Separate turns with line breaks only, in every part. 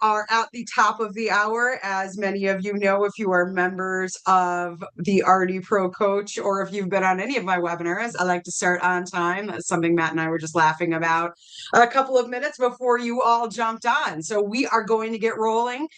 are at the top of the hour. As many of you know, if you are members of the RD Pro Coach, or if you've been on any of my webinars, I like to start on time. That's something Matt and I were just laughing about a couple of minutes before you all jumped on. So we are going to get rolling.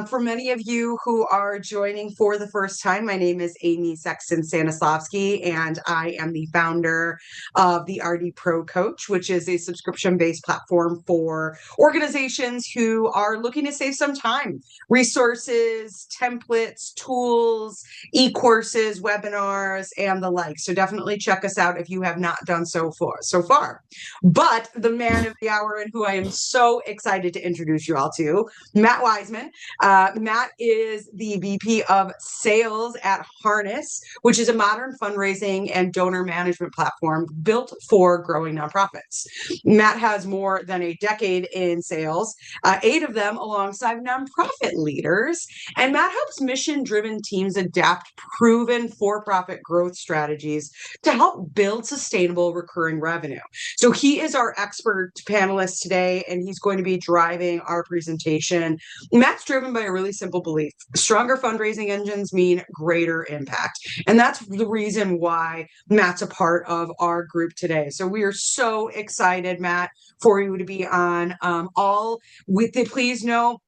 For many of you who are joining for the first time, my name is Amy Sexton Stanislavski, and I am the founder of the RD Pro Coach, which is a subscription-based platform for organizations who are looking to save some time, resources, templates, tools, e-courses, webinars, and the like. So definitely check us out if you have not done so far. But the man of the hour, and who I am so excited to introduce you all to, Matt Wiseman. Matt is the VP of Sales at Harness, which is a modern fundraising and donor management platform built for growing nonprofits. Matt has more than a decade in sales, 8 of them alongside nonprofit leaders. And Matt helps mission-driven teams adapt proven for-profit growth strategies to help build sustainable recurring revenue. So he is our expert panelist today, and he's going to be driving our presentation. Matt's driven by a really simple belief: stronger fundraising engines mean greater impact. And that's the reason why Matt's a part of our group today. So we are so excited, Matt, for you to be on. All with the please know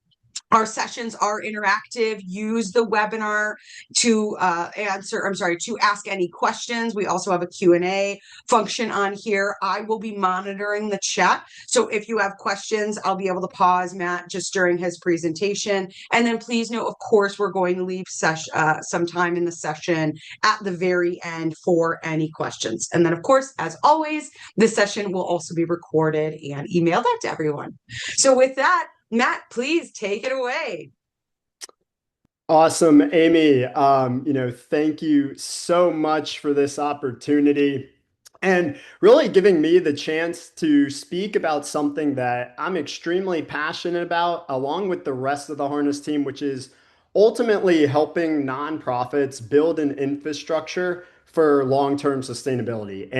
our sessions are interactive. Use the webinar to to ask any questions. We also have a Q&A function on here. I will be monitoring the chat. So if you have questions, I'll be able to pause Matt just during his presentation. And then please note, of course, we're going to leave some time in the session at the very end for any questions. And then, of course, as always, this session will also be recorded and emailed out to everyone. So with that, Matt, please take it away.
Awesome, Amy. Thank you so much for this opportunity and really giving me the chance to speak about something that I'm extremely passionate about, along with the rest of the Harness team, which is ultimately helping nonprofits build an infrastructure for long-term sustainability.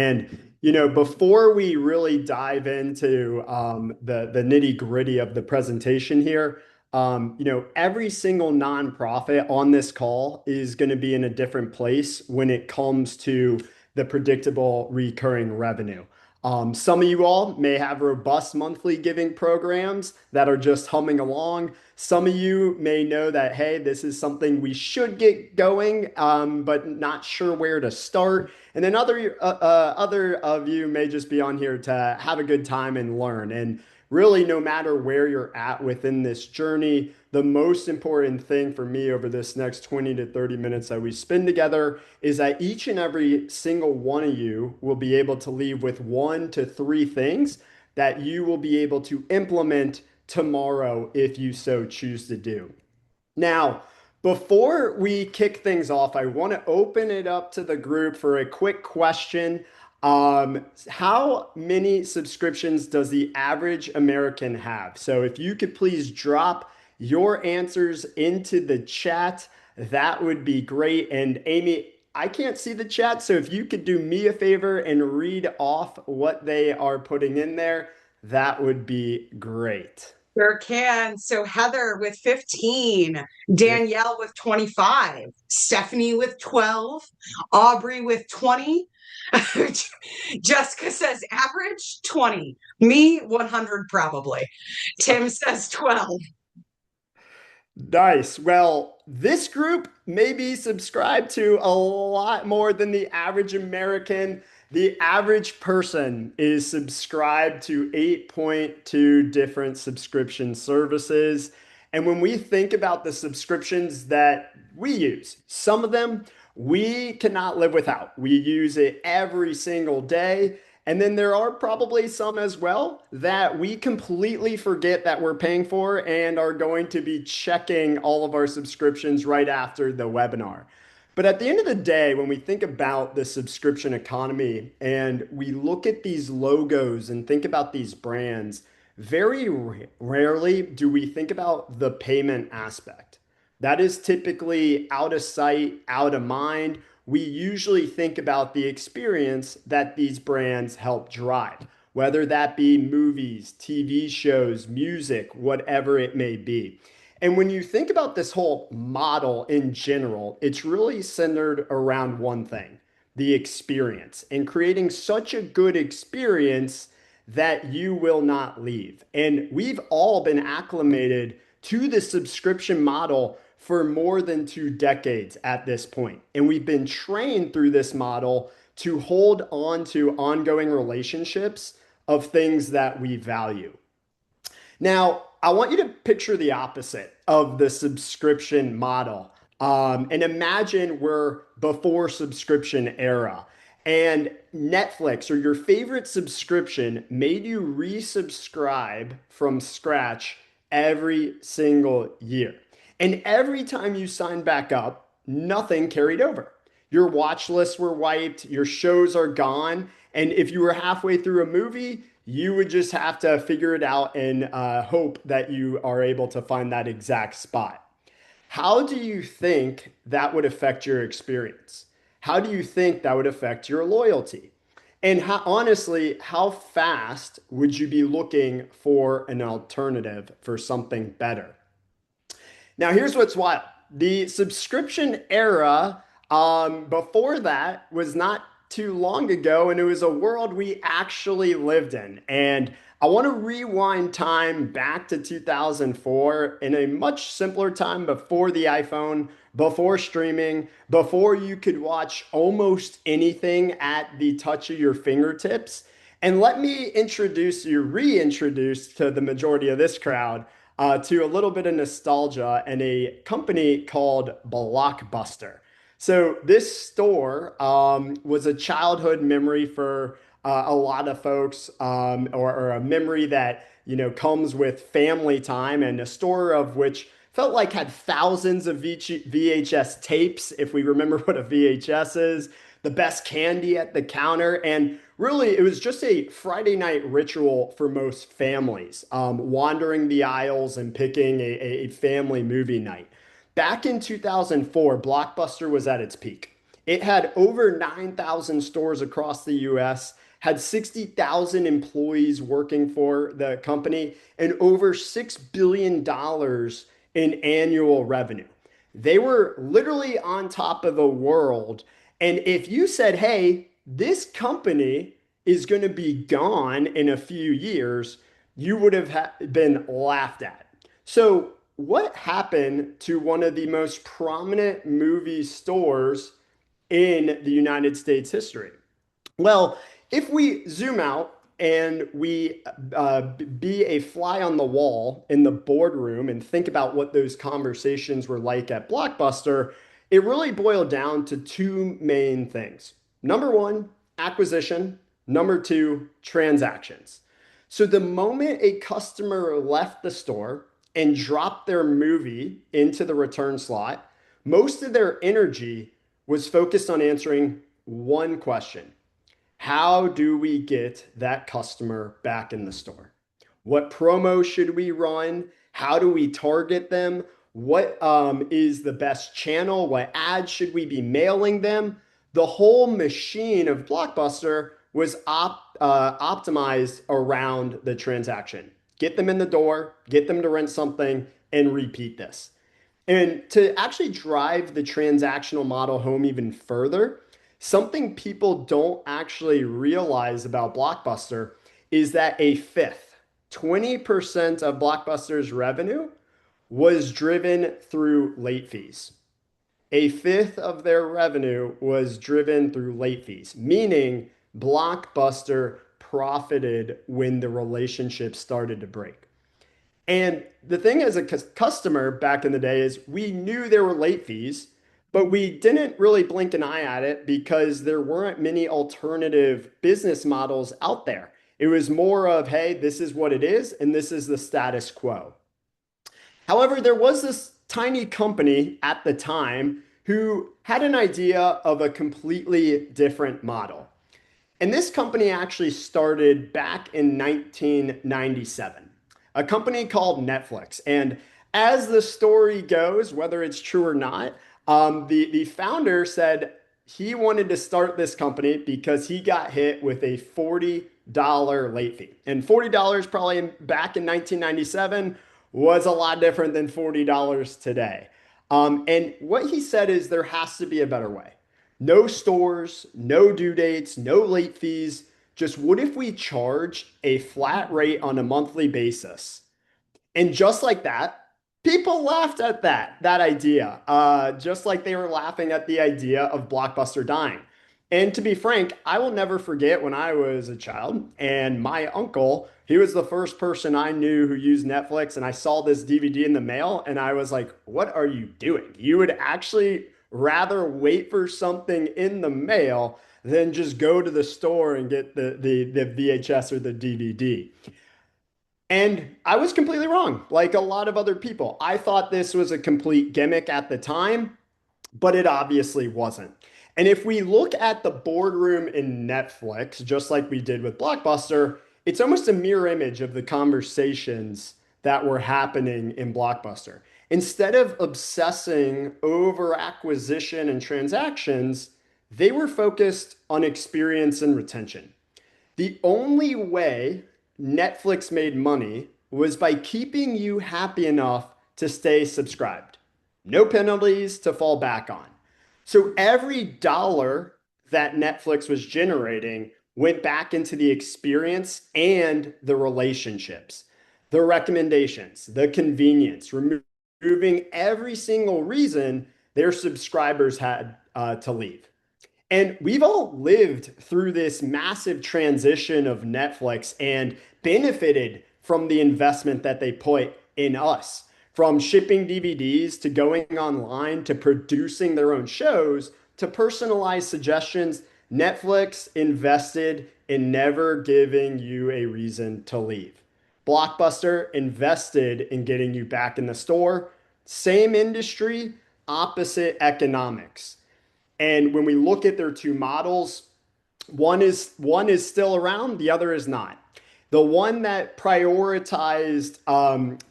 Before we really dive into the nitty-gritty of the presentation here, every single nonprofit on this call is going to be in a different place when it comes to the predictable recurring revenue. Some of you all may have robust monthly giving programs that are just humming along. Some of you may know that, hey, this is something we should get going, but not sure where to start. And then other of you may just be on here to have a good time and learn. And really, no matter where you're at within this journey, the most important thing for me over this next 20 to 30 minutes that we spend together is that each and every single one of you will be able to leave with 1 to 3 things that you will be able to implement tomorrow if you so choose to do. Now, before we kick things off, I want to open it up to the group for a quick question. How many subscriptions does the average American have? So if you could please drop your answers into the chat, that would be great. And Amy, I can't see the chat, so if you could do me a favor and read off what they are putting in there, that would be great.
Sure can. So Heather with 15, Danielle with 25, Stephanie with 12, Aubrey with 20. Jessica says average 20. Me, 100 probably. Tim says 12.
Nice. Well, this group may be subscribed to a lot more than the average American. The average person is subscribed to 8.2 different subscription services. And when we think about the subscriptions that we use, some of them we cannot live without. We use it every single day. And then there are probably some as well that we completely forget that we're paying for and are going to be checking all of our subscriptions right after the webinar. But at the end of the day, when we think about the subscription economy and we look at these logos and think about these brands, very rarely do we think about the payment aspect. That is typically out of sight, out of mind. We usually think about the experience that these brands help drive. whether that be movies, TV shows, music, whatever it may be. And when you think about this whole model in general, it's really centered around one thing, the experience, and creating such a good experience that you will not leave. And we've all been acclimated to the subscription model for more than 2 decades at this point. And we've been trained through this model to hold on to ongoing relationships of things that we value. Now, I want you to picture the opposite of the subscription model. And imagine we're before subscription era and Netflix or your favorite subscription made you resubscribe from scratch every single year. And every time you signed back up, nothing carried over. Your watch lists were wiped, your shows are gone. And if you were halfway through a movie, you would just have to figure it out and hope that you are able to find that exact spot. How do you think that would affect your experience? How do you think that would affect your loyalty? And honestly, how fast would you be looking for an alternative for something better? Now, here's what's wild. The subscription era, before that was not too long ago, and it was a world we actually lived in. And I want to rewind time back to 2004 in a much simpler time before the iPhone, before streaming, before you could watch almost anything at the touch of your fingertips. And let me reintroduce to the majority of this crowd to a little bit of nostalgia and a company called Blockbuster. So this store was a childhood memory for a lot of folks, or a memory that comes with family time, and a store of which felt like had thousands of VHS tapes, if we remember what a VHS is, the best candy at the counter, and really it was just a Friday night ritual for most families, wandering the aisles and picking a family movie night. Back in 2004, Blockbuster was at its peak. It had over 9,000 stores across the US, had 60,000 employees working for the company, and over $6 billion in annual revenue. They were literally on top of the world. And if you said, hey, this company is going to be gone in a few years, you would have been laughed at. So, what happened to one of the most prominent movie stores in the United States history? Well, if we zoom out and we be a fly on the wall in the boardroom and think about what those conversations were like at Blockbuster, it really boiled down to two main things. Number one, acquisition. Number two, transactions. So the moment a customer left the store and dropped their movie into the return slot, most of their energy was focused on answering one question. How do we get that customer back in the store? What promo should we run? How do we target them? What is the best channel? What ads should we be mailing them? The whole machine of Blockbuster was optimized around the transaction. Get them in the door, get them to rent something, and repeat this. And to actually drive the transactional model home even further, something people don't actually realize about Blockbuster is that a fifth, 20% of Blockbuster's revenue was driven through late fees. A fifth of their revenue was driven through late fees, meaning Blockbuster profited when the relationship started to break. And the thing as a customer back in the day is we knew there were late fees, but we didn't really blink an eye at it because there weren't many alternative business models out there. It was more of, hey, this is what it is, and this is the status quo. However, there was this tiny company at the time who had an idea of a completely different model. And this company actually started back in 1997, a company called Netflix. And as the story goes, whether it's true or not, the founder said he wanted to start this company because he got hit with a $40 late fee. And $40 probably back in 1997 was a lot different than $40 today. And what he said is there has to be a better way. No stores, no due dates, no late fees. Just what if we charge a flat rate on a monthly basis? And just like that, people laughed at that idea, just like they were laughing at the idea of Blockbuster dying. And to be frank, I will never forget when I was a child and my uncle, he was the first person I knew who used Netflix, and I saw this DVD in the mail and I was like, "What are you doing? You would actually rather wait for something in the mail than just go to the store and get the VHS or the DVD." And I was completely wrong, like a lot of other people. I thought this was a complete gimmick at the time, but it obviously wasn't. And if we look at the boardroom in Netflix, just like we did with Blockbuster, it's almost a mirror image of the conversations that were happening in Blockbuster. Instead of obsessing over acquisition and transactions, they were focused on experience and retention. The only way Netflix made money was by keeping you happy enough to stay subscribed. No penalties to fall back on. So every dollar that Netflix was generating went back into the experience and the relationships, the recommendations, the convenience, removing every single reason their subscribers had to leave. And we've all lived through this massive transition of Netflix and benefited from the investment that they put in us. From shipping DVDs to going online to producing their own shows to personalized suggestions, Netflix invested in never giving you a reason to leave. Blockbuster invested in getting you back in the store. Same industry, opposite economics. And when we look at their two models, one is still around, the other is not. The one that prioritized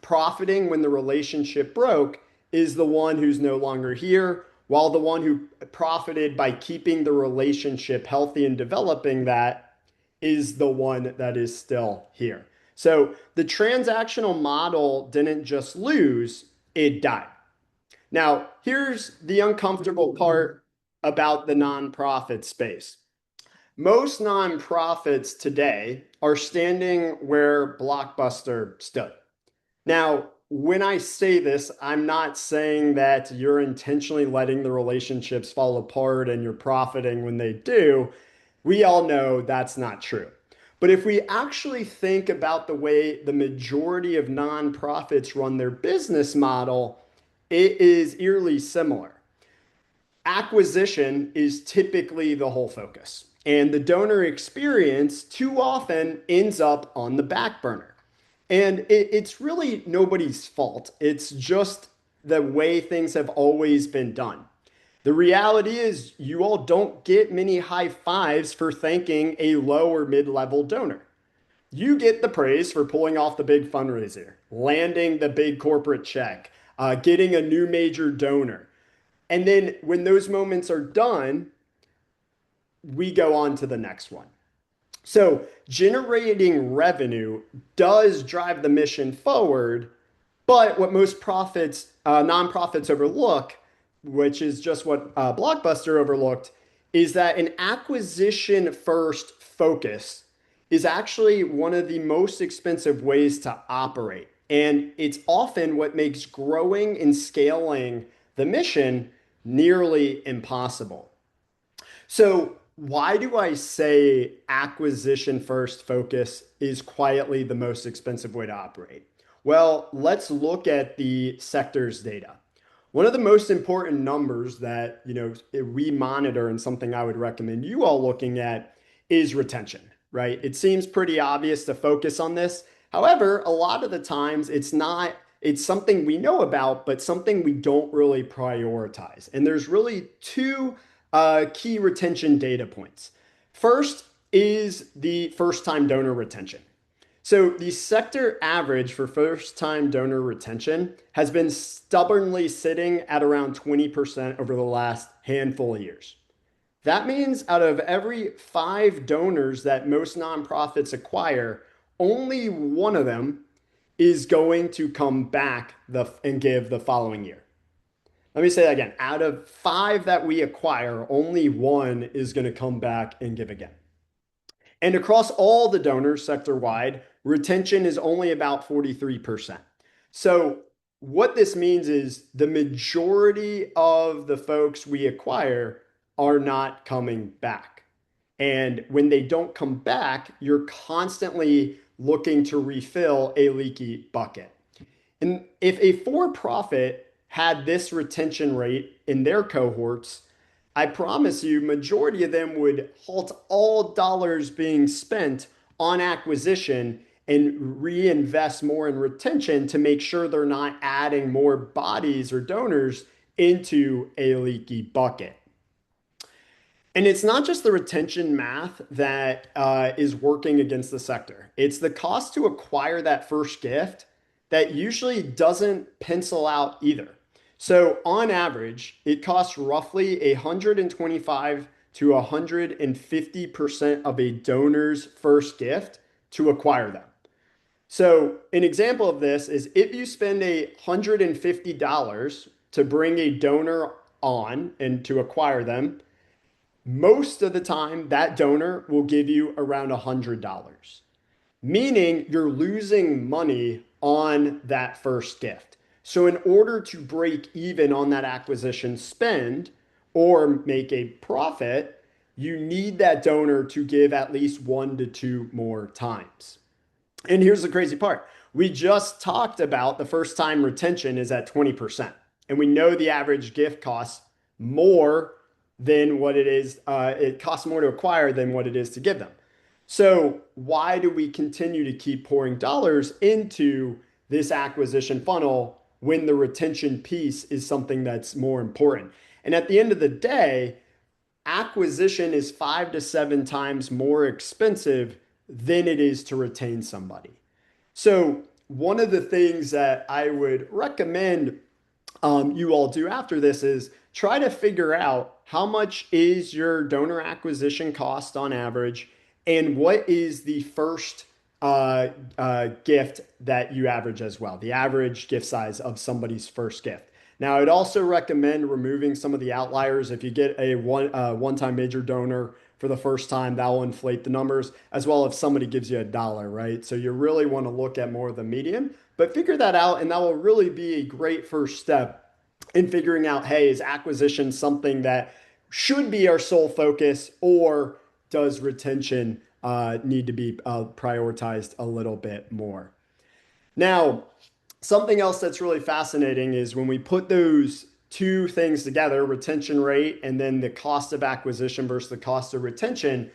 profiting when the relationship broke is the one who's no longer here, while the one who profited by keeping the relationship healthy and developing that is the one that is still here. So the transactional model didn't just lose, it died. Now, here's the uncomfortable part about the nonprofit space. Most nonprofits today are standing where Blockbuster stood. Now, when I say this, I'm not saying that you're intentionally letting the relationships fall apart and you're profiting when they do. We all know that's not true. But if we actually think about the way the majority of nonprofits run their business model, it is eerily similar. Acquisition is typically the whole focus, and the donor experience too often ends up on the back burner. And it's really nobody's fault. It's just the way things have always been done. The reality is, you all don't get many high fives for thanking a low or mid level donor. You get the praise for pulling off the big fundraiser, landing the big corporate check, getting a new major donor. And then when those moments are done, we go on to the next one. So generating revenue does drive the mission forward, but what most nonprofits overlook, which is just what Blockbuster overlooked, is that an acquisition first focus is actually one of the most expensive ways to operate. And it's often what makes growing and scaling the mission nearly impossible. So, why do I say acquisition first focus is quietly the most expensive way to operate? Well, let's look at the sector's data. One of the most important numbers that, we monitor and something I would recommend you all looking at is retention, right? It seems pretty obvious to focus on this. However, a lot of the times it's something we know about, but something we don't really prioritize. And there's really two key retention data points. First is the first time donor retention. So the sector average for first time donor retention has been stubbornly sitting at around 20% over the last handful of years. That means out of every 5 donors that most nonprofits acquire, only one of them is going to come back and give the following year. Let me say that again. Out of 5 that we acquire, only one is going to come back and give again. And across all the donors sector wide, retention is only about 43%. So, what this means is the majority of the folks we acquire are not coming back. And when they don't come back, you're constantly looking to refill a leaky bucket. And if a for profit had this retention rate in their cohorts, I promise you, majority of them would halt all dollars being spent on acquisition and reinvest more in retention to make sure they're not adding more bodies or donors into a leaky bucket. And it's not just the retention math that is working against the sector. It's the cost to acquire that first gift that usually doesn't pencil out either. So on average, it costs roughly 125 to 150% of a donor's first gift to acquire them. So an example of this is if you spend $150 to bring a donor on and to acquire them, most of the time that donor will give you around $100, meaning you're losing money on that first gift. So in order to break even on that acquisition spend or make a profit, you need that donor to give at least 1 to 2 more times. And here's the crazy part. We just talked about the first time retention is at 20%. And we know the average gift costs more than what it is. It costs more to acquire than what it is to give them. So why do we continue to keep pouring dollars into this acquisition funnel when the retention piece is something that's more important? And at the end of the day, acquisition is 5 to 7 times more expensive than it is to retain somebody. So one of the things that I would recommend you all do after this is try to figure out how much is your donor acquisition cost on average, and what is the first gift that you average as well, the average gift size of somebody's first gift. Now, I'd also recommend removing some of the outliers. If you get a one-time major donor for the first time, that will inflate the numbers, as well if somebody gives you $1, right? So you really want to look at more of the median, but figure that out, and that will really be a great first step in figuring out, hey, is acquisition something that should be our sole focus, or does retention need to be prioritized a little bit more? Now, something else that's really fascinating is when we put those two things together, retention rate and then the cost of acquisition versus the cost of retention,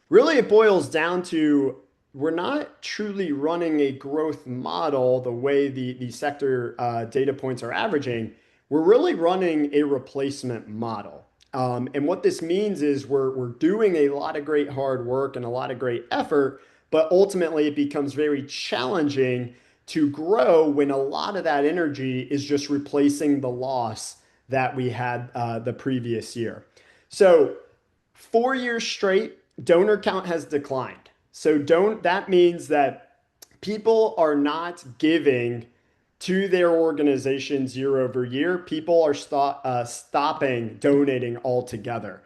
really it boils down to we're not truly running a growth model the way the sector data points are averaging. We're really running a replacement model. And what this means is we're doing a lot of great hard work and a lot of great effort, but ultimately it becomes very challenging to grow when a lot of that energy is just replacing the loss that we had the previous year. So 4 years straight, donor count has declined. So that means that people are not giving to their organizations year over year. People are stopping donating altogether.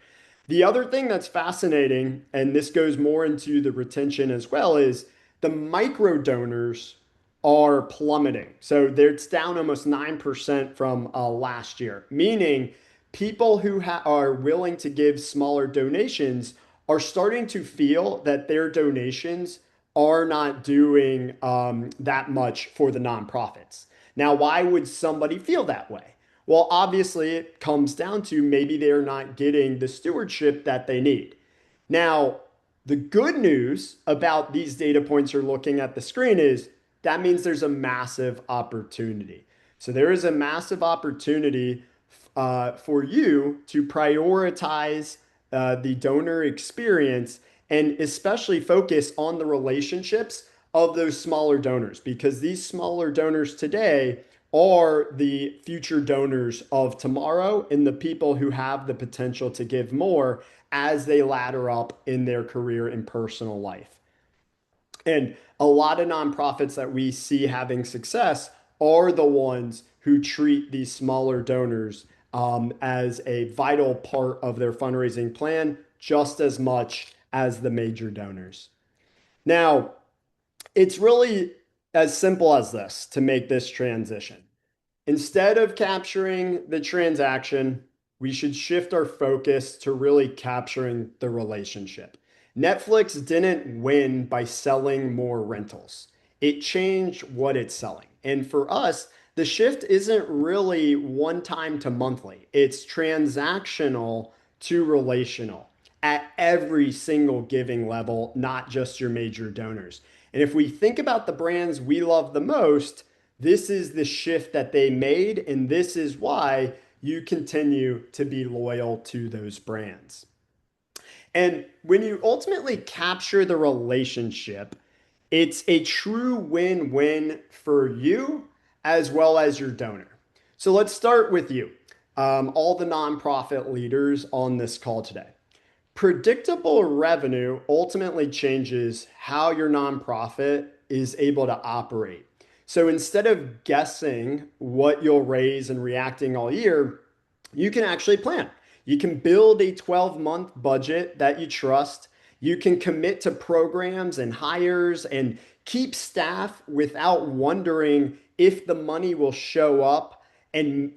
The other thing that's fascinating, and this goes more into the retention as well, is the micro donors are plummeting. So it's down almost 9% from last year, meaning people who are willing to give smaller donations are starting to feel that their donations are not doing that much for the nonprofits. Now, why would somebody feel that way? Well, obviously, it comes down to maybe they're not getting the stewardship that they need. Now, the good news about these data points you're looking at the screen is that means there's a massive opportunity. So there is a massive opportunity for you to prioritize the donor experience and especially focus on the relationships of those smaller donors, because these smaller donors today are the future donors of tomorrow and the people who have the potential to give more as they ladder up in their career and personal life. And a lot of nonprofits that we see having success are the ones who treat these smaller donors as a vital part of their fundraising plan, just as much as the major donors. Now, it's really as simple as this to make this transition. Instead of capturing the transaction, we should shift our focus to really capturing the relationship. Netflix didn't win by selling more rentals. It changed what it's selling. And for us, the shift isn't really one time to monthly. It's transactional to relational at every single giving level, not just your major donors. And if we think about the brands we love the most, this is the shift that they made, and this is why you continue to be loyal to those brands. And when you ultimately capture the relationship, it's a true win win for you as well as your donor. So let's start with you, all the nonprofit leaders on this call today. Predictable revenue ultimately changes how your nonprofit is able to operate. So instead of guessing what you'll raise and reacting all year, you can actually plan. You can build a 12-month budget that you trust. You can commit to programs and hires and keep staff without wondering if the money will show up, and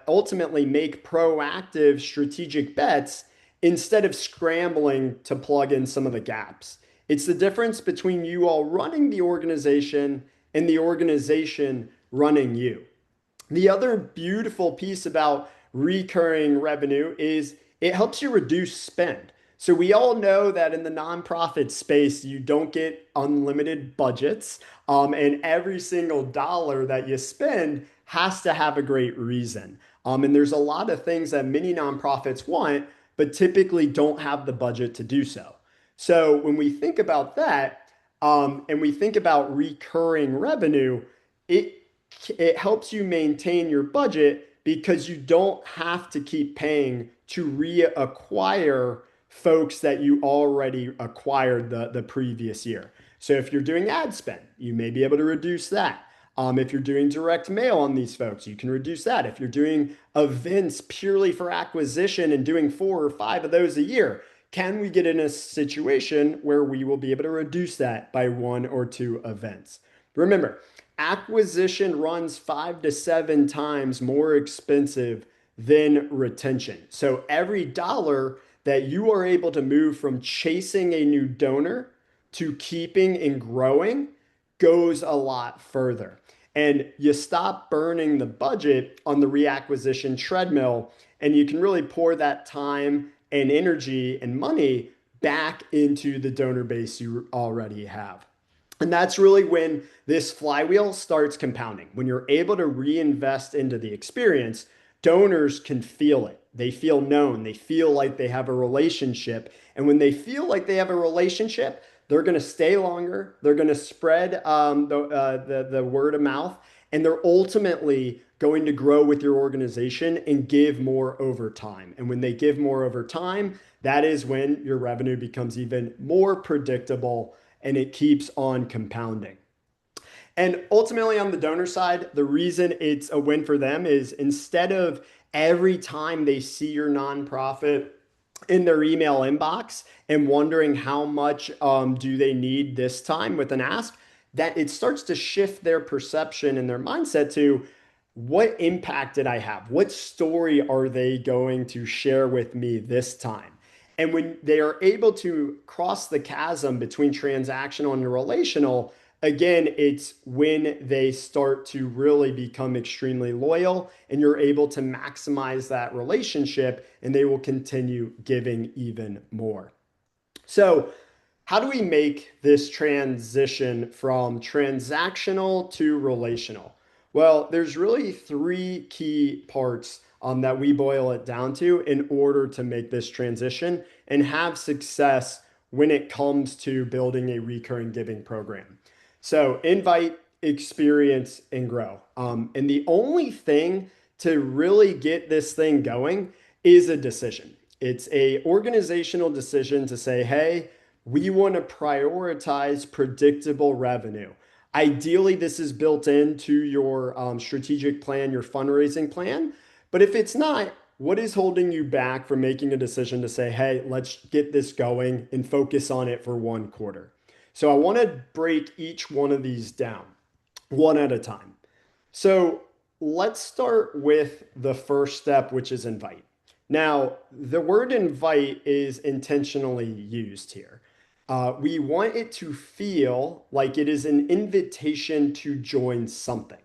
ultimately make proactive strategic bets instead of scrambling to plug in some of the gaps. It's the difference between you all running the organization and the organization running you. The other beautiful piece about recurring revenue is it helps you reduce spend. So we all know that in the nonprofit space, you don't get unlimited budgets, and every single dollar that you spend has to have a great reason. And there's a lot of things that many nonprofits want, but typically don't have the budget to do so. So when we think about that, and we think about recurring revenue, it it helps you maintain your budget because you don't have to keep paying to reacquire folks that you already acquired the previous year. So if you're doing ad spend, you may be able to reduce that. If you're doing direct mail on these folks, you can reduce that. If you're doing events purely for acquisition and doing 4 or 5 of those a year, can we get in a situation where we will be able to reduce that by 1 or 2 events? Remember, acquisition runs 5 to 7 times more expensive than retention. So every dollar that you are able to move from chasing a new donor to keeping and growing goes a lot further. And you stop burning the budget on the reacquisition treadmill, and you can really pour that time and energy and money back into the donor base you already have. And that's really when this flywheel starts compounding. When you're able to reinvest into the experience, donors can feel it. They feel known. They feel like they have a relationship. And when they feel like they have a relationship, they're going to stay longer. They're going to spread the word of mouth. And they're ultimately going to grow with your organization and give more over time. And when they give more over time, that is when your revenue becomes even more predictable and it keeps on compounding. And ultimately, on the donor side, the reason it's a win for them is instead of every time they see your nonprofit in their email inbox and wondering how much do they need this time with an ask, that it starts to shift their perception and their mindset to what impact did I have? What story are they going to share with me this time? And when they are able to cross the chasm between transactional and relational, again, it's when they start to really become extremely loyal and you're able to maximize that relationship and they will continue giving even more. So, how do we make this transition from transactional to relational? Well, there's really 3 key parts that we boil it down to in order to make this transition and have success when it comes to building a recurring giving program. So, invite, experience, and grow. And the only thing to really get this thing going is a decision. It's a organizational decision to say, hey, we want to prioritize predictable revenue. Ideally, this is built into your strategic plan, your fundraising plan. But if it's not, what is holding you back from making a decision to say, hey, let's get this going and focus on it for 1 quarter? So I want to break each one of these down one at a time. So let's start with the first step, which is invite. Now, the word invite is intentionally used here. We want it to feel like it is an invitation to join something.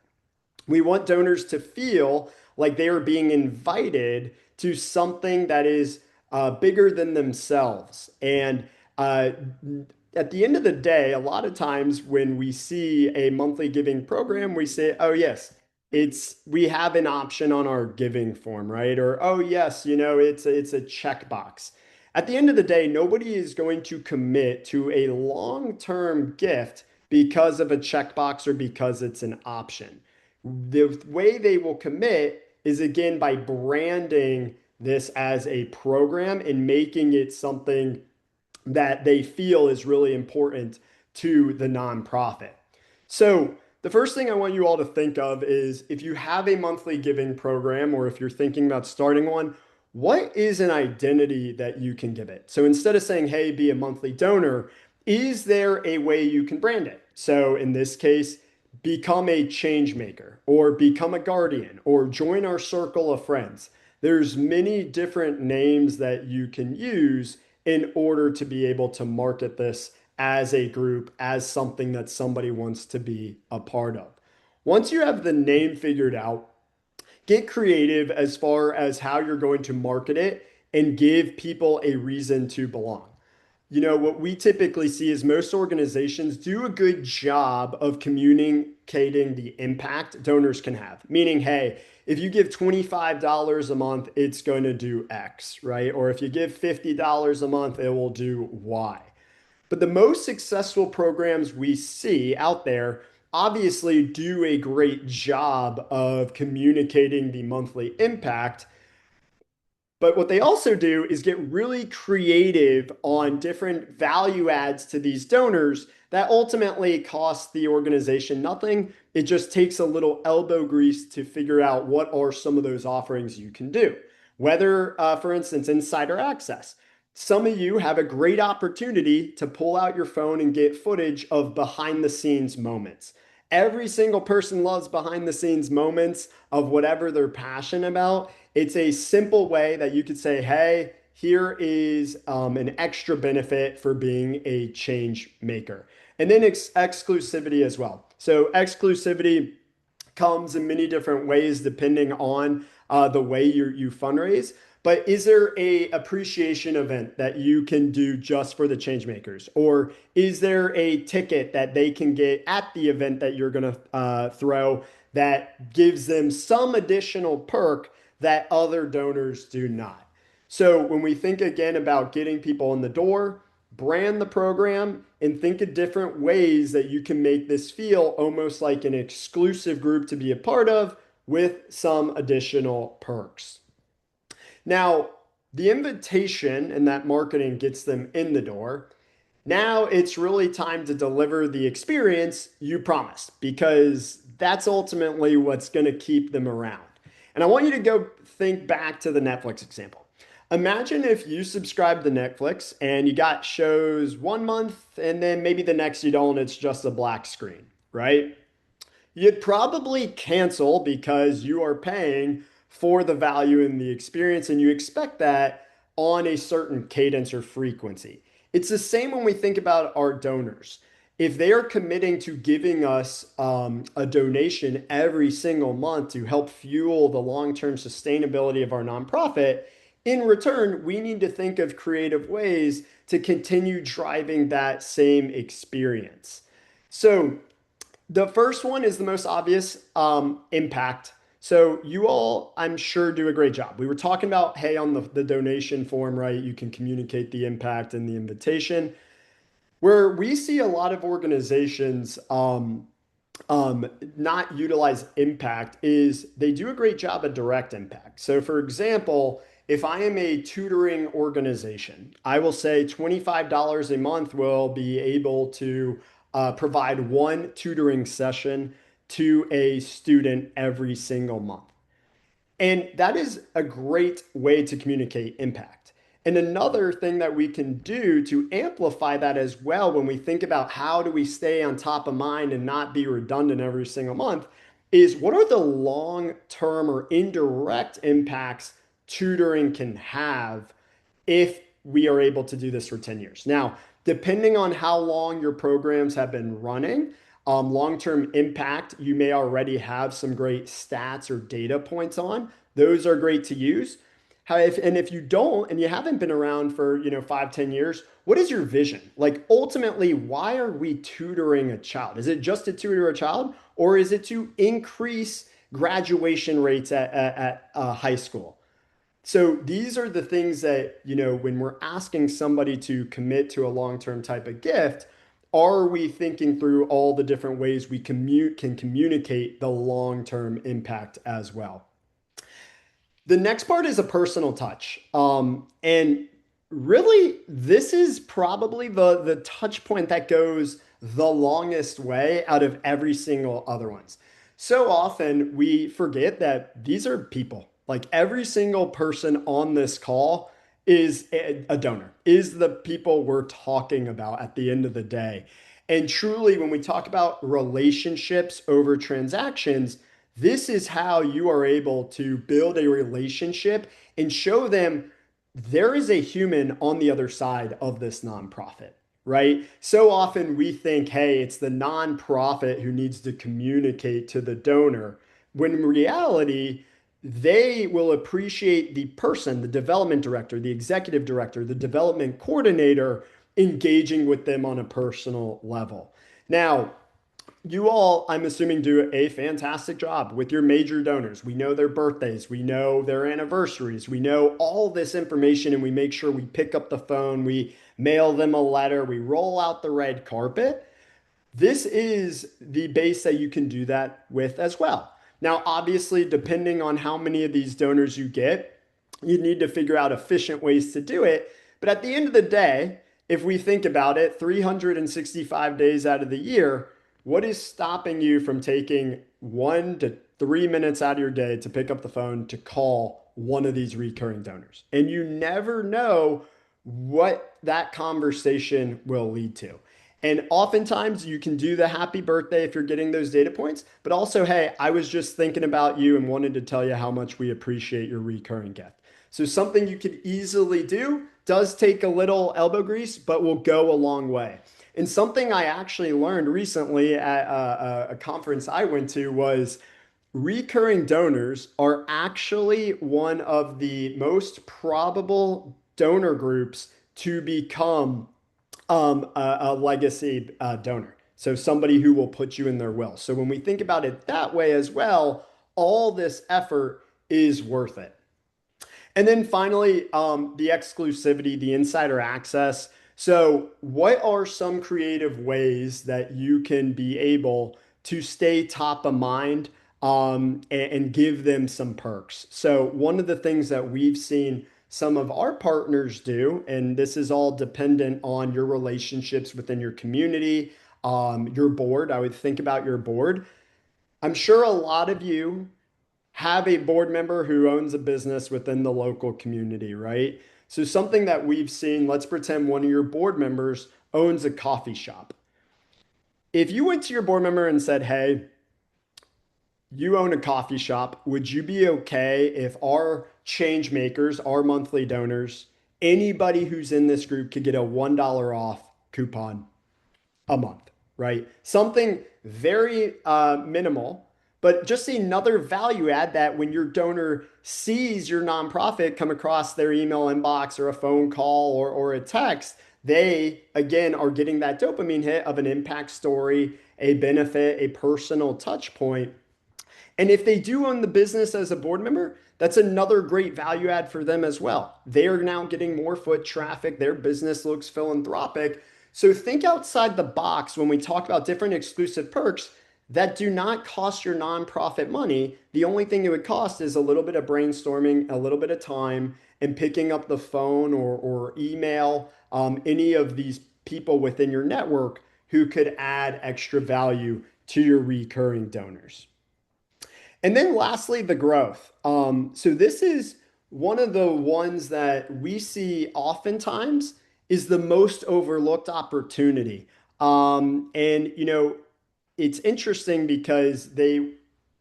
We want donors to feel like they are being invited to something that is bigger than themselves. And uh, at the end of the day, a lot of times when we see a monthly giving program, we say, oh, yes, we have an option on our giving form, right? Or, oh, yes, it's a checkbox. At the end of the day, nobody is going to commit to a long-term gift because of a checkbox or because it's an option. The way they will commit is again by branding this as a program and making it something that they feel is really important to the nonprofit. So, the first thing I want you all to think of is if you have a monthly giving program or if you're thinking about starting one, what is an identity that you can give it? So, instead of saying, hey, be a monthly donor, is there a way you can brand it? So, in this case, become a change maker or become a guardian or join our circle of friends. There's many different names that you can use in order to be able to market this as a group, as something that somebody wants to be a part of. Once you have the name figured out, get creative as far as how you're going to market it and give people a reason to belong. What we typically see is most organizations do a good job of communicating the impact donors can have. Meaning, hey, if you give $25 a month, it's going to do X, right? Or if you give $50 a month, it will do Y. But the most successful programs we see out there obviously do a great job of communicating the monthly impact, but what they also do is get really creative on different value adds to these donors that ultimately cost the organization nothing. It just takes a little elbow grease to figure out what are some of those offerings you can do. Whether, for instance, insider access. Some of you have a great opportunity to pull out your phone and get footage of behind the scenes moments. Every single person loves behind the scenes moments of whatever they're passionate about. It's a simple way that you could say, hey, here is an extra benefit for being a change maker. And then exclusivity as well. So, exclusivity comes in many different ways depending on the way you fundraise. But is there a appreciation event that you can do just for the change makers? Or is there a ticket that they can get at the event that you're going to throw that gives them some additional perk that other donors do not? So when we think again about getting people in the door, brand the program and think of different ways that you can make this feel almost like an exclusive group to be a part of with some additional perks. Now, the invitation and that marketing gets them in the door. Now it's really time to deliver the experience you promised because that's ultimately what's going to keep them around. And I want you to go think back to the Netflix example. Imagine if you subscribe to Netflix and you got shows 1 month and then maybe the next you don't, it's just a black screen, right? You'd probably cancel because you are paying for the value in the experience and you expect that on a certain cadence or frequency. It's the same when we think about our donors. If they are committing to giving us a donation every single month to help fuel the long-term sustainability of our nonprofit, in return, we need to think of creative ways to continue driving that same experience. So, the first one is the most obvious impact. So you all, I'm sure, do a great job. We were talking about, hey, on the donation form, right? You can communicate the impact and the invitation. Where we see a lot of organizations not utilize impact is they do a great job of direct impact. So, for example, if I am a tutoring organization, I will say $25 a month will be able to provide one tutoring session to a student every single month. And that is a great way to communicate impact. And another thing that we can do to amplify that as well, when we think about how do we stay on top of mind and not be redundant every single month, is what are the long term or indirect impacts tutoring can have if we are able to do this for 10 years. Now, depending on how long your programs have been running, long-term impact, you may already have some great stats or data points on. Those are great to use. And if you don't, and you haven't been around for, 5, 10 years, what is your vision? Like ultimately, why are we tutoring a child? Is it just to tutor a child, or is it to increase graduation rates at high school? So these are the things that, when we're asking somebody to commit to a long-term type of gift, are we thinking through all the different ways we can communicate the long-term impact as well? The next part is a personal touch. And really, this is probably the touch point that goes the longest way out of every single other ones. So often we forget that these are people. Like every single person on this call is a donor, is the people we're talking about at the end of the day. And truly, when we talk about relationships over transactions, this is how you are able to build a relationship and show them there is a human on the other side of this nonprofit, right? So often we think, hey, it's the nonprofit who needs to communicate to the donor, when in reality, they will appreciate the person, the development director, the executive director, the development coordinator engaging with them on a personal level. Now, you all, I'm assuming, do a fantastic job with your major donors. We know their birthdays, we know their anniversaries, we know all this information, and we make sure we pick up the phone, we mail them a letter, we roll out the red carpet. This is the base that you can do that with as well. Now, obviously, depending on how many of these donors you get, you need to figure out efficient ways to do it. But at the end of the day, if we think about it, 365 days out of the year, what is stopping you from taking 1 to 3 minutes out of your day to pick up the phone to call one of these recurring donors? And you never know what that conversation will lead to. And oftentimes you can do the happy birthday if you're getting those data points, but also, hey, I was just thinking about you and wanted to tell you how much we appreciate your recurring gift. So something you could easily do, does take a little elbow grease, but will go a long way. And something I actually learned recently at a conference I went to was recurring donors are actually one of the most probable donor groups to become a legacy donor. So somebody who will put you in their will. So when we think about it that way as well, all this effort is worth it. And then finally, the exclusivity, the insider access. So, what are some creative ways that you can be able to stay top of mind and give them some perks? So, one of the things that we've seen some of our partners do, and this is all dependent on your relationships within your community, your board. I would think about your board. I'm sure a lot of you have a board member who owns a business within the local community, right? So something that we've seen, let's pretend one of your board members owns a coffee shop. If you went to your board member and said, hey, you own a coffee shop, would you be okay if our change makers, our monthly donors, anybody who's in this group could get a $1 off coupon a month, right? Something very minimal, but just another value add that when your donor sees your nonprofit come across their email inbox or a phone call or a text, they again are getting that dopamine hit of an impact story, a benefit, a personal touch point. And if they do own the business as a board member, that's another great value add for them as well. They are now getting more foot traffic. Their business looks philanthropic. So think outside the box when we talk about different exclusive perks. that do not cost your nonprofit money. The only thing it would cost is a little bit of brainstorming, a little bit of time, and picking up the phone or email any of these people within your network who could add extra value to your recurring donors. And then lastly, the growth. So this is one of the ones that we see oftentimes is the most overlooked opportunity. And it's interesting because they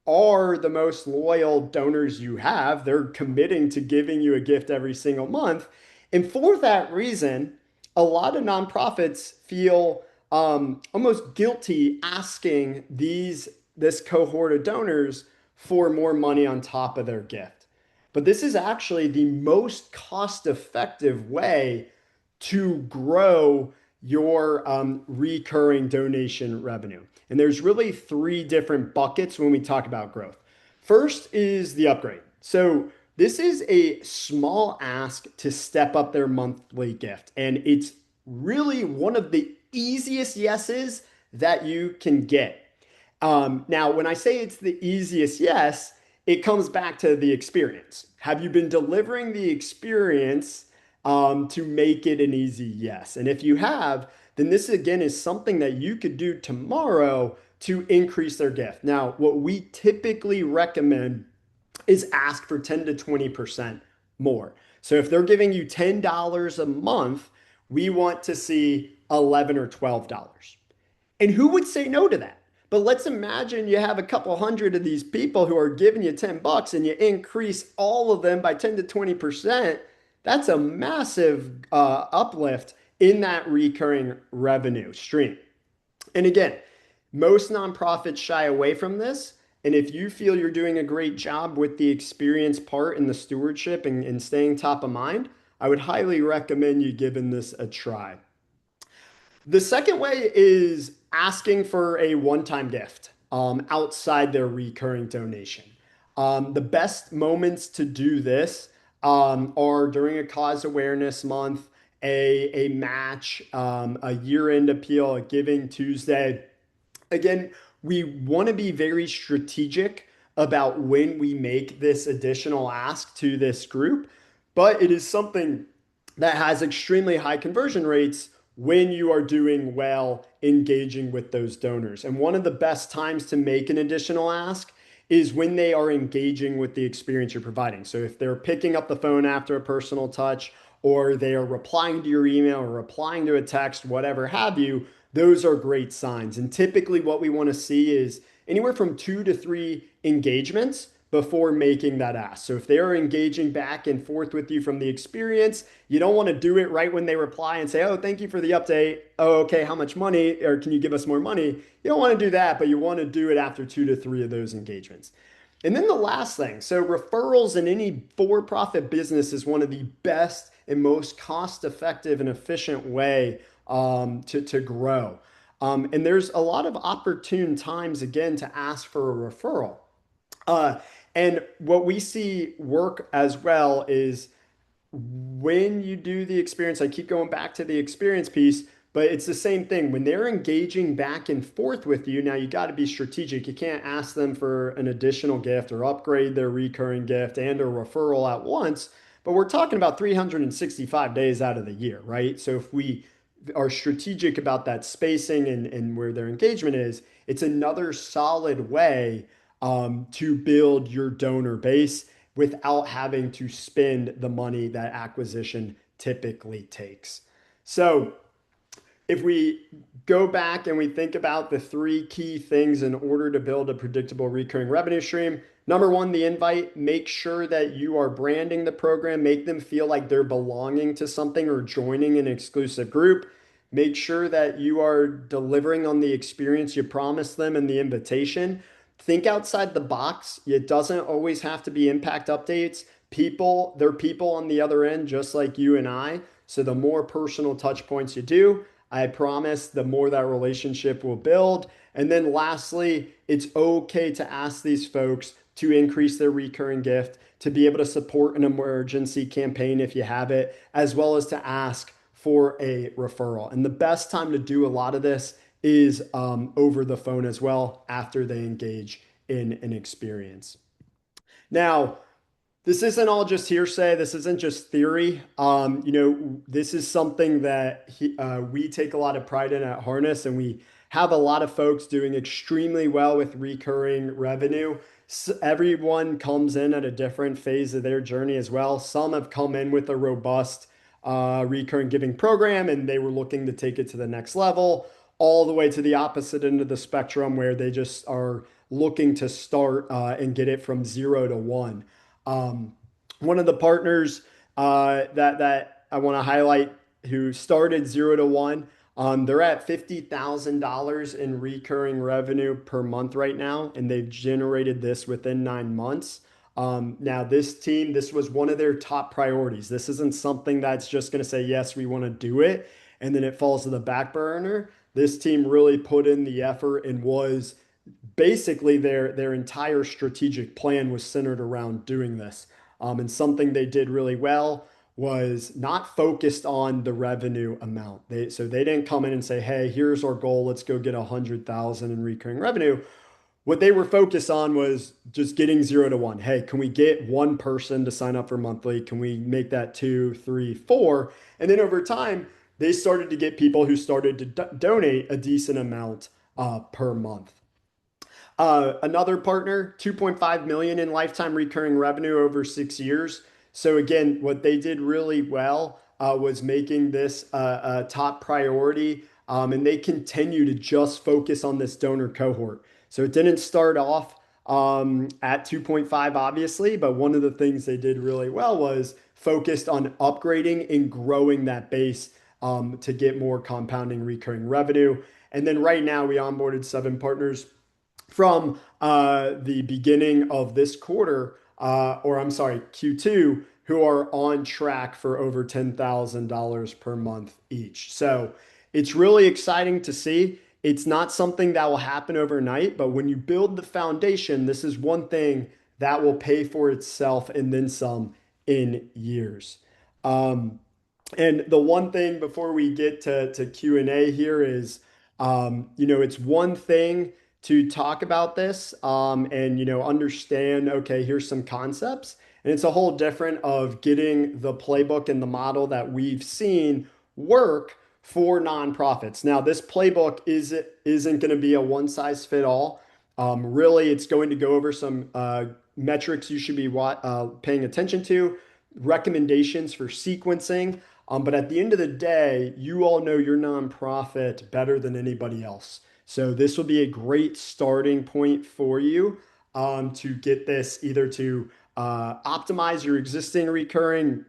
are the most loyal donors you have. They're committing to giving you a gift every single month. And for that reason, a lot of nonprofits feel almost guilty asking this cohort of donors for more money on top of their gift. But this is actually the most cost-effective way to grow your recurring donation revenue. And there's really three different buckets when we talk about growth. First is the upgrade. So this is a small ask to step up their monthly gift. And it's really one of the easiest yeses that you can get. Now, when I say it's the easiest yes, it comes back to the experience. Have you been delivering the experience to make it an easy yes? And if you have, then this again is something that you could do tomorrow to increase their gift. Now, what we typically recommend is ask for 10 to 20% more. So if they're giving you $10 a month, we want to see $11 or $12. And who would say no to that? But let's imagine you have a couple hundred of these people who are giving you $10 and you increase all of them by 10 to 20%. That's a massive uplift in that recurring revenue stream. And again, most nonprofits shy away from this. And if you feel you're doing a great job with the experience part and the stewardship and staying top of mind, I would highly recommend you giving this a try. The second way is asking for a one-time gift outside their recurring donation. The best moments to do this are during a cause awareness month, a match, a year-end appeal, a Giving Tuesday. Again, we want to be very strategic about when we make this additional ask to this group, but it is something that has extremely high conversion rates when you are doing well engaging with those donors. And one of the best times to make an additional ask is when they are engaging with the experience you're providing. So if they're picking up the phone after a personal touch, or they are replying to your email or replying to a text, whatever have you, those are great signs. And typically what we want to see is anywhere from 2 to 3 engagements before making that ask. So if they are engaging back and forth with you from the experience, you don't want to do it right when they reply and say, oh, thank you for the update. Oh, okay, how much money? Or can you give us more money? You don't want to do that, but you want to do it after 2 to 3 of those engagements. And then the last thing, so referrals in any for-profit business is one of the best and most cost-effective and efficient way to grow. And there's a lot of opportune times, again, to ask for a referral. Uh, and what we see work as well is when you do the experience, I keep going back to the experience piece, but it's the same thing. When they're engaging back and forth with you, now you got to be strategic. You can't ask them for an additional gift or upgrade their recurring gift and a referral at once, but we're talking about 365 days out of the year, right? So if we are strategic about that spacing and where their engagement is, it's another solid way to build your donor base without having to spend the money that acquisition typically takes. So if we go back and we think about the three key things in order to build a predictable recurring revenue stream, number one, the invite, make sure that you are branding the program, make them feel like they're belonging to something or joining an exclusive group. Make sure that you are delivering on the experience you promised them in the invitation. Think outside the box. It doesn't always have to be impact updates. They're people on the other end, just like you and I. So the more personal touch points you do, I promise the more that relationship will build. And then lastly, it's okay to ask these folks to increase their recurring gift, to be able to support an emergency campaign if you have it, as well as to ask for a referral. And the best time to do a lot of this is over the phone as well after they engage in an experience. Now, this isn't all just hearsay. This isn't just theory. This is something that we take a lot of pride in at Harness, and we have a lot of folks doing extremely well with recurring revenue. Everyone comes in at a different phase of their journey as well. Some have come in with a robust recurring giving program, and they were looking to take it to the next level, all the way to the opposite end of the spectrum where they just are looking to start and get it from 0 to 1. Um, One of the partners that I want to highlight who started 0 to 1, they're at $50,000 in recurring revenue per month right now, and they've generated this within 9 months. Now, this team, this was one of their top priorities. This isn't something that's just going to say, yes, we want to do it, and then it falls to the back burner. This team really put in the effort and was basically their entire strategic plan was centered around doing this. And something they did really well was not focused on the revenue amount. So they didn't come in and say, "Hey, here's our goal. Let's go get 100,000 in recurring revenue." What they were focused on was just getting 0 to 1. Hey, can we get one person to sign up for monthly? Can we make that two, three, four? And then over time, they started to get people who started to donate a decent amount per month. Another partner, 2.5 million in lifetime recurring revenue over 6 years. So again, what they did really well was making this a top priority, and they continue to just focus on this donor cohort. So it didn't start off at 2.5, obviously, but one of the things they did really well was focused on upgrading and growing that base to get more compounding recurring revenue. And then right now, we onboarded 7 partners from the beginning of this quarter, or I'm sorry, Q2, who are on track for over $10,000 per month each. So it's really exciting to see. It's not something that will happen overnight, but when you build the foundation, this is one thing that will pay for itself and then some in years. Um, and the one thing before we get to Q&A here is, it's one thing to talk about this and, understand, okay, here's some concepts. And it's a whole different of getting the playbook and the model that we've seen work for nonprofits. Now, this playbook isn't going to be a one size fit all. Really, it's going to go over some metrics you should be paying attention to, recommendations for sequencing. But at the end of the day, you all know your nonprofit better than anybody else. So this will be a great starting point for you to get this either to optimize your existing recurring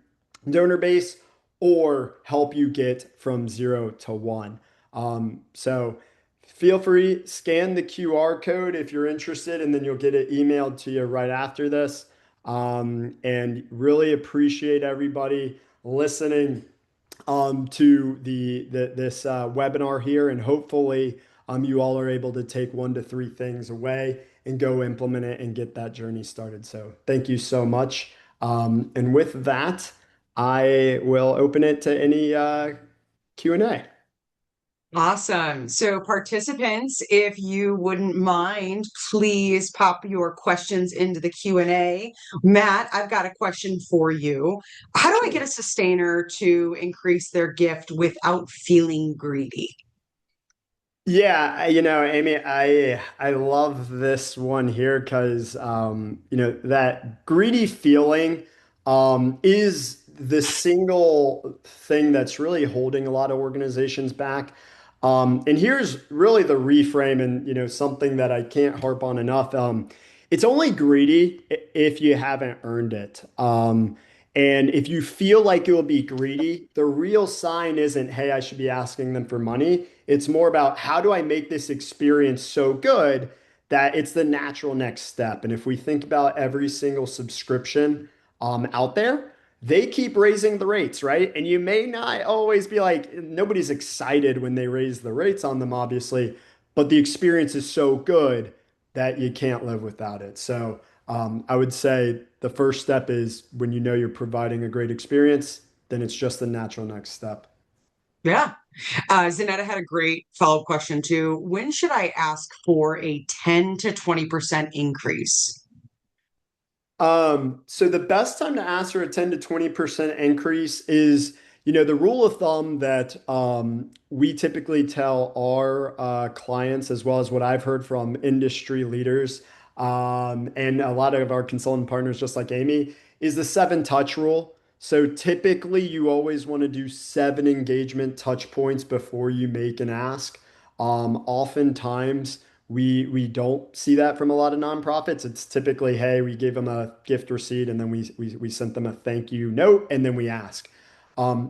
donor base or help you get from 0 to 1. So feel free, scan the QR code if you're interested, and then you'll get it emailed to you right after this. And really appreciate everybody listening to this webinar here, and hopefully you all are able to take 1 to 3 things away and go implement it and get that journey started. So thank you so much. And with that, I will open it to any Q&A.
Awesome. So, participants, if you wouldn't mind, please pop your questions into the Q&A. Matt, I've got a question for you. How do I get a sustainer to increase their gift without feeling greedy?
Yeah, Amy, I love this one here because that greedy feeling is the single thing that's really holding a lot of organizations back. And here's really the reframe, and something that I can't harp on enough. It's only greedy if you haven't earned it. And if you feel like you'll be greedy, the real sign isn't, hey, I should be asking them for money. It's more about how do I make this experience so good that it's the natural next step. And if we think about every single subscription out there, they keep raising the rates, right? And you may not always be like, nobody's excited when they raise the rates on them, obviously, but the experience is so good that you can't live without it. So I would say the first step is when you know you're providing a great experience, then it's just the natural next step.
Yeah. Zanetta had a great follow-up question too. When should I ask for a 10 to 20% increase?
So the best time to ask for a 10 to 20% increase is, the rule of thumb that we typically tell our clients, as well as what I've heard from industry leaders and a lot of our consultant partners, just like Amy, is the seven touch rule. So typically, you always want to do seven engagement touch points before you make an ask. Oftentimes, we don't see that from a lot of nonprofits. It's typically, hey, we gave them a gift receipt and then we sent them a thank you note and then we ask.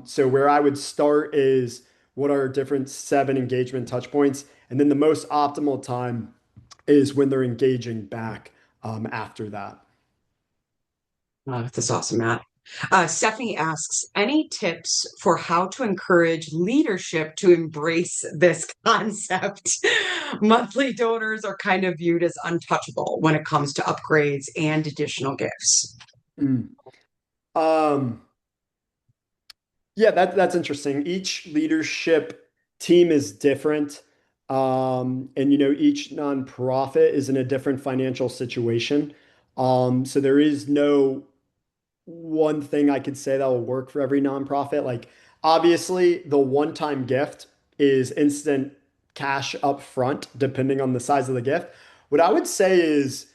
So where I would start is what are different seven engagement touch points, and then the most optimal time is when they're engaging back after that.
That's awesome, Matt. Stephanie asks, any tips for how to encourage leadership to embrace this concept? Monthly donors are kind of viewed as untouchable when it comes to upgrades and additional gifts.
Mm. Um, Yeah, that's interesting. Each leadership team is different. And each nonprofit is in a different financial situation. So there is no one thing I could say that will work for every nonprofit. Like obviously the one-time gift is instant cash up front, depending on the size of the gift. What I would say is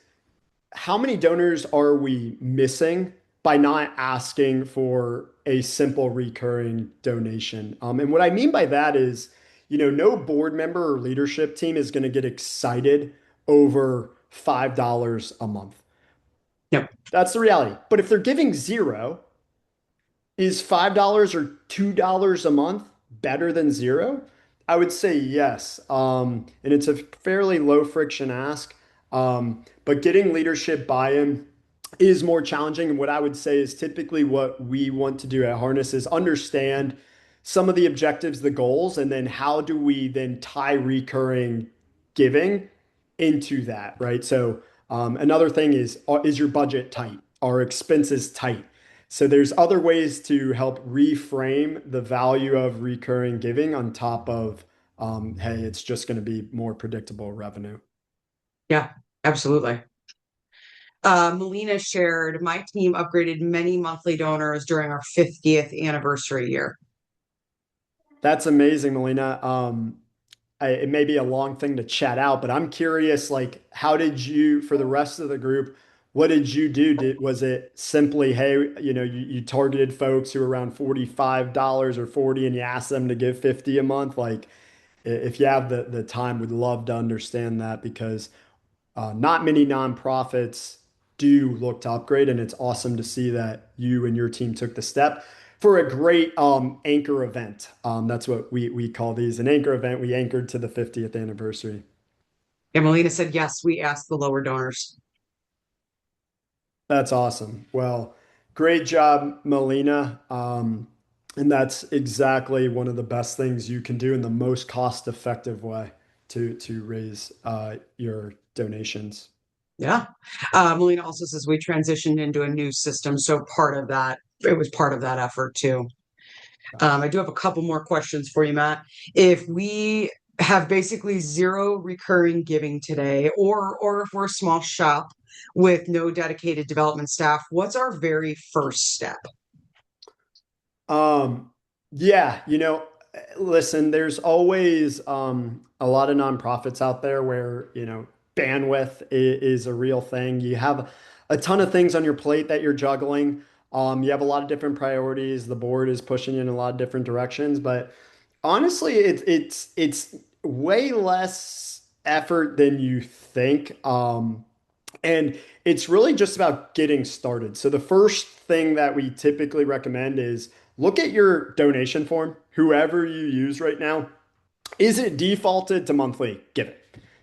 how many donors are we missing by not asking for a simple recurring donation? And what I mean by that is, no board member or leadership team is going to get excited over $5 a month.
Yep.
That's the reality. But if they're giving zero, is $5 or $2 a month better than zero? I would say yes. And it's a fairly low friction ask. But getting leadership buy-in is more challenging. And what I would say is typically what we want to do at Harness is understand some of the objectives, the goals, and then how do we then tie recurring giving into that, right? So another thing is your budget tight? Are expenses tight? So there's other ways to help reframe the value of recurring giving on top of, hey, it's just going to be more predictable revenue.
Yeah, absolutely. Melina shared, my team upgraded many monthly donors during our 50th anniversary year.
That's amazing, Melina. It may be a long thing to chat out, but I'm curious, like, how did you, for the rest of the group, what did you do? Was it simply, hey, you targeted folks who are around $45 or 40 and you asked them to give 50 a month? Like, if you have the time, would love to understand that because not many nonprofits do look to upgrade, and it's awesome to see that you and your team took the step for a great anchor event. That's what we call these an anchor event. We anchored to the 50th anniversary.
And Melina said, yes, we asked the lower donors.
That's awesome. Well, great job, Melina. And that's exactly one of the best things you can do in the most cost-effective way to raise your donations.
Yeah. Melina also says we transitioned into a new system. So part of that, it was part of that effort too. I do have a couple more questions for you, Matt. If we have basically zero recurring giving today, or if we're a small shop with no dedicated development staff, what's our very first step?
Um, yeah, listen, there's always a lot of nonprofits out there where, bandwidth is a real thing. You have a ton of things on your plate that you're juggling. You have a lot of different priorities. The board is pushing you in a lot of different directions, but honestly, it's way less effort than you think. And it's really just about getting started. So the first thing that we typically recommend is look at your donation form, whoever you use right now. Is it defaulted to monthly giving?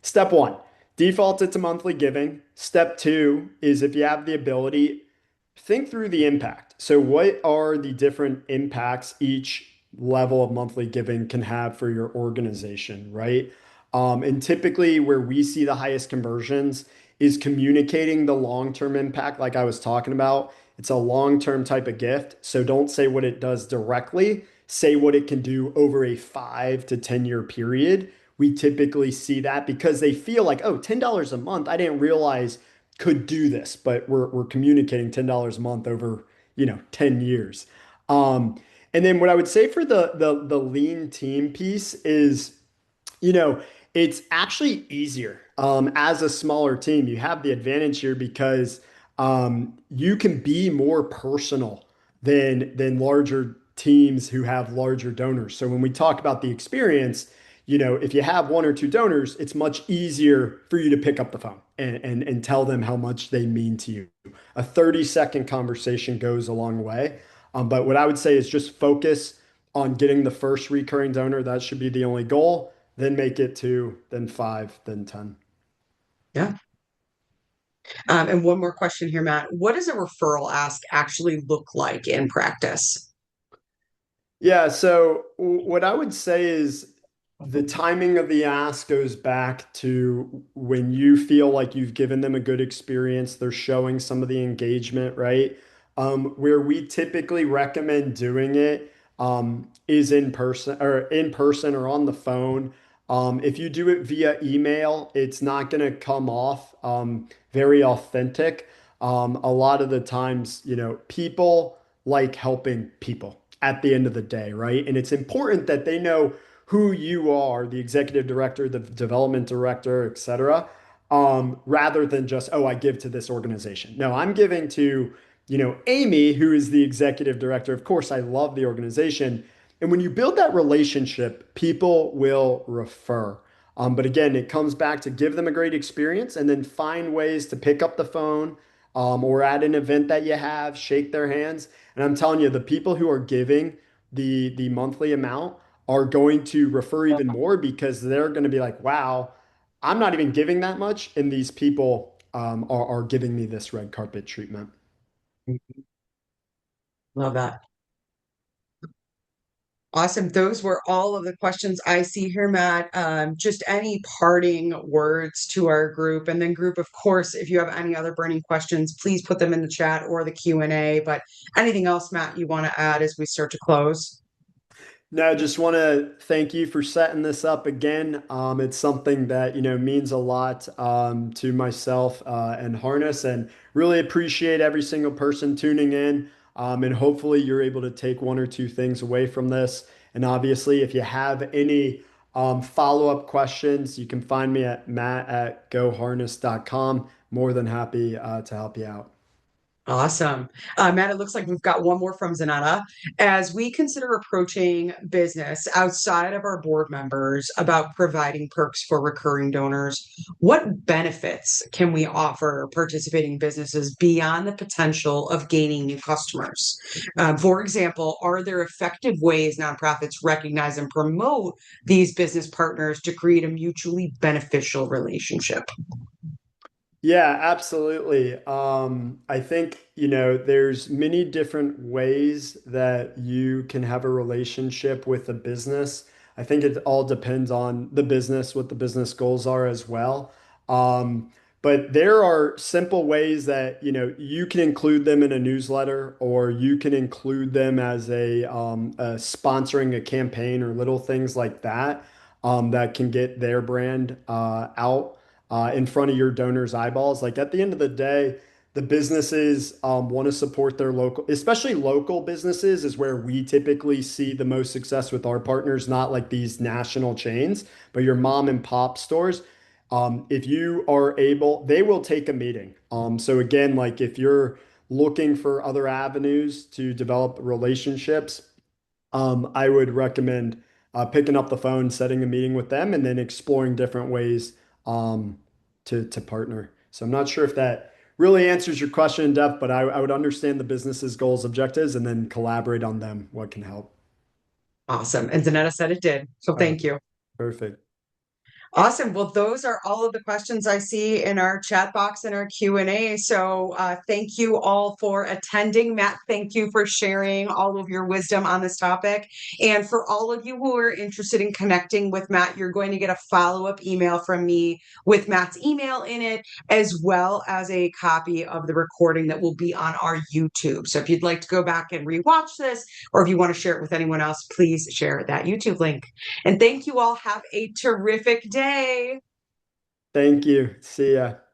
Step one, default it to monthly giving. Step two is if you have the ability, think through the impact. So, what are the different impacts each level of monthly giving can have for your organization, right? And typically, where we see the highest conversions is communicating the long-term impact, like I was talking about. It's a long-term type of gift. So, don't say what it does directly, say what it can do over a 5 to 10 year period, we typically see that because they feel like, oh, $10 a month, I didn't realize could do this, but we're communicating $10 a month over, 10 years. Um, and then what I would say for the lean team piece is, you know, it's actually easier as a smaller team. You have the advantage here because you can be more personal than larger teams who have larger donors. So when we talk about the experience, if you have one or two donors, it's much easier for you to pick up the phone and tell them how much they mean to you. A 30-second conversation goes a long way. But what I would say is just focus on getting the first recurring donor. That should be the only goal. Then make it two, then five, then 10.
Yeah. And one more question here, Matt. What does a referral ask actually look like in practice?
Yeah, so what I would say is the timing of the ask goes back to when you feel like you've given them a good experience, they're showing some of the engagement, right? Where we typically recommend doing it is in person or on the phone. If you do it via email, it's not going to come off very authentic. A lot of the times, people like helping people at the end of the day, right? And it's important that they know who you are, the executive director, the development director, et cetera, rather than just, oh, I give to this organization. No, I'm giving to, Amy, who is the executive director. Of course, I love the organization. And when you build that relationship, people will refer. But again, it comes back to give them a great experience and then find ways to pick up the phone or at an event that you have, shake their hands. And I'm telling you, the people who are giving the monthly amount are going to refer even more because they're going to be like, wow, I'm not even giving that much, and these people are giving me this red carpet treatment.
Love that. Awesome. Those were all of the questions I see here, Matt. Just any parting words to our group, and then group, of course, if you have any other burning questions, please put them in the chat or the Q&A. But anything else, Matt, you want to add as we start to close?
No, just want to thank you for setting this up again. It's something that, means a lot to myself and Harness, and really appreciate every single person tuning in. And hopefully you're able to take one or two things away from this. And obviously, if you have any follow-up questions, you can find me at matt@goharness.com. More than happy to help you out.
Awesome. Matt, it looks like we've got one more from Zanetta. As we consider approaching business outside of our board members about providing perks for recurring donors, what benefits can we offer participating businesses beyond the potential of gaining new customers? For example, are there effective ways nonprofits recognize and promote these business partners to create a mutually beneficial relationship?
Yeah, absolutely. I think, there's many different ways that you can have a relationship with a business. I think it all depends on the business, what the business goals are as well. Um, but there are simple ways that, you can include them in a newsletter or you can include them as a sponsoring a campaign or little things like that that can get their brand out in front of your donors' eyeballs. Like at the end of the day, the businesses want to support their local, especially local businesses, is where we typically see the most success with our partners, not like these national chains, but your mom and pop stores. If you are able, they will take a meeting. So again, like if you're looking for other avenues to develop relationships, I would recommend picking up the phone, setting a meeting with them, and then exploring different ways um, to partner. So I'm not sure if that really answers your question in depth, but I would understand the business's goals, objectives, and then collaborate on them. What can help?
Awesome. And Zanetta said it did. So
All right,
thank you.
perfect.
Awesome. Well, those are all of the questions I see in our chat box and our Q&A. So thank you all for attending. Matt, thank you for sharing all of your wisdom on this topic. And for all of you who are interested in connecting with Matt, you're going to get a follow-up email from me with Matt's email in it, as well as a copy of the recording that will be on our YouTube. So if you'd like to go back and rewatch this, or if you want to share it with anyone else, please share that YouTube link. And thank you all. Have a terrific day.
Thank you. See ya.